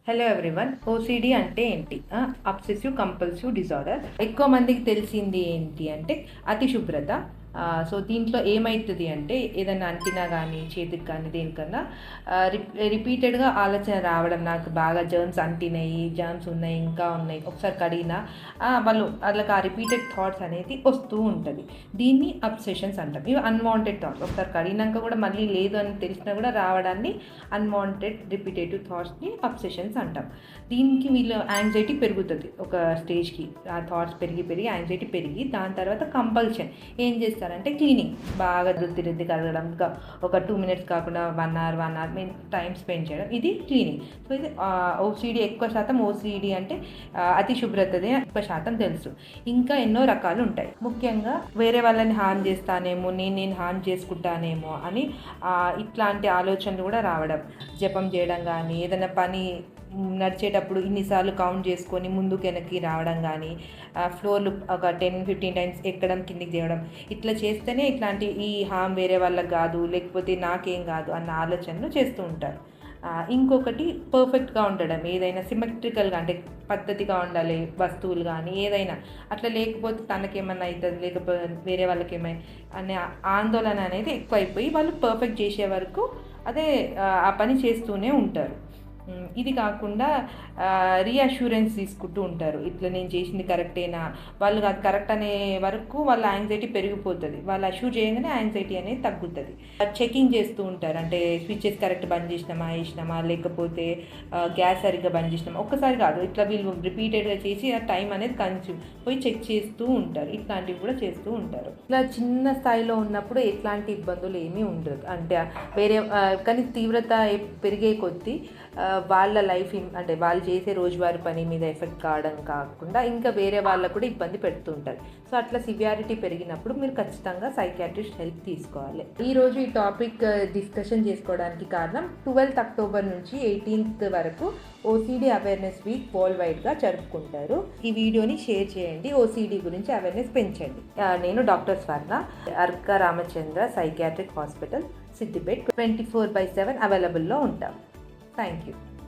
Hello everyone, OCD అంటే ఏంటి? Obsessive compulsive disorder. ఎక్కువ మందికి తెలిసింది ఏంటి అంటే అతి శుభ్రత. సో దీంట్లో ఏమవుతుంది అంటే ఏదైనా అంటినా కానీ చేతికి కానీ దేనికన్నా రిపీటెడ్గా ఆలోచన రావడం, నాకు బాగా జర్మ్స్ అంటినాయి, జర్మ్స్ ఉన్నాయి, ఇంకా ఉన్నాయి, ఒకసారి కడిగినా వాళ్ళకి ఆ రిపీటెడ్ థాట్స్ అనేది వస్తూ ఉంటుంది. దీన్ని అబ్సెషన్స్ అంటాం. ఇవి అన్వాంటెడ్ థాట్స్, ఒకసారి కడిగినాక కూడా మళ్ళీ లేదు అని తెలిసినా కూడా రావడాన్ని అన్వాంటెడ్ రిపీటేటివ్ థాట్స్ని అబ్సెషన్స్ అంటాం. దీనికి వీళ్ళ యాంగ్జైటీ పెరుగుతుంది ఒక స్టేజ్కి. ఆ థాట్స్ పెరిగి యాంగ్జైటీ పెరిగి దాని తర్వాత కంపల్షన్ ఏం చేస్తారంటే క్లీనింగ్, బాగా రుద్ది కడగడం, ఒక 2 minutes కాకుండా 1 hour మేము టైం స్పెండ్ చేయడం, ఇది క్లీనింగ్. సో ఇది ఓసిడి. ఎక్కువ శాతం ఓసిడి అంటే అతి శుభ్రతదే ఎక్కువ శాతం తెలుసు. ఇంకా ఎన్నో రకాలు ఉంటాయి. ముఖ్యంగా వేరే వాళ్ళని హాని చేస్తానేమో, నేను హాని చేసుకుంటానేమో అని ఇట్లాంటి ఆలోచనలు కూడా రావడం. జపం చేయడం కానీ, ఏదైనా పని నడిచేటప్పుడు ఇన్నిసార్లు కౌంట్ చేసుకొని ముందుకు వెనక్కి రావడం కానీ, ఫ్లోర్లు ఒక 10-15 times ఎక్కడం, కిందికి చేయడం, ఇట్లా చేస్తేనే ఇట్లాంటి ఈ హామ్ వేరే వాళ్ళకి కాదు, లేకపోతే నాకేం కాదు అన్న ఆలోచనలు చేస్తూ ఉంటారు. ఇంకొకటి పర్ఫెక్ట్గా ఉండడం, ఏదైనా సిమెట్రికల్గా అంటే పద్ధతిగా ఉండాలి వస్తువులు కానీ ఏదైనా. అట్లా లేకపోతే తనకేమన్నా అవుతుంది, లేకపోతే వేరే వాళ్ళకి ఏమైనా అనే ఆందోళన అనేది ఎక్కువైపోయి వాళ్ళు పర్ఫెక్ట్ చేసే వరకు అదే ఆ పని చేస్తూనే ఉంటారు. ఇది కాకుండా రీఅష్యూరెన్స్ తీసుకుంటూ ఉంటారు. ఇట్లా నేను చేసింది కరెక్టేనా, వాళ్ళు అది కరెక్ట్ అనే వరకు వాళ్ళ యాంగ్జైటీ పెరిగిపోతుంది. వాళ్ళు అష్యూర్ చేయగానే యాంగ్జైటీ అనేది తగ్గుతుంది. చెకింగ్ చేస్తూ ఉంటారు, అంటే స్విచ్చెస్ కరెక్ట్ బంద్ చేసినామా, లేకపోతే గ్యాస్ సరిగ్గా బంద్ చేసినామా. ఒక్కసారి కాదు, ఇట్లా వీళ్ళు రిపీటెడ్గా చేసి ఆ టైం అనేది కన్స్యూమ్ పోయి చెక్ చేస్తూ ఉంటారు. ఇట్లాంటివి కూడా చేస్తూ ఉంటారు. ఇలా చిన్న స్థాయిలో ఉన్నప్పుడు ఎట్లాంటి ఇబ్బందులు ఏమీ ఉండదు. అంటే వేరే కానీ తీవ్రత పెరిగే కొద్దీ వాళ్ళ లైఫ్ అంటే వాళ్ళు చేసే రోజువారీ పని మీద ఎఫెక్ట్ కావడం కాకుండా ఇంకా వేరే వాళ్ళకు కూడా ఇబ్బంది పెడుతుంటారు. సో అట్లా సివియారిటీ పెరిగినప్పుడు మీరు ఖచ్చితంగా సైకియాట్రిస్ట్ హెల్ప్ తీసుకోవాలి. ఈరోజు ఈ టాపిక్ డిస్కషన్ చేసుకోవడానికి కారణం 12th October నుంచి 18th వరకు ఓసిడి అవేర్నెస్ వీక్ వరల్డ్ వైడ్గా జరుపుకుంటారు. ఈ వీడియోని షేర్ చేయండి, ఓసిడి గురించి అవేర్నెస్ పెంచండి. నేను డాక్టర్ స్వర్ణ, అర్క రామచంద్ర సైకియాట్రిక్ హాస్పిటల్, సిద్దిపేట్. 24/7 అవైలబుల్లో ఉంటాం. Thank you.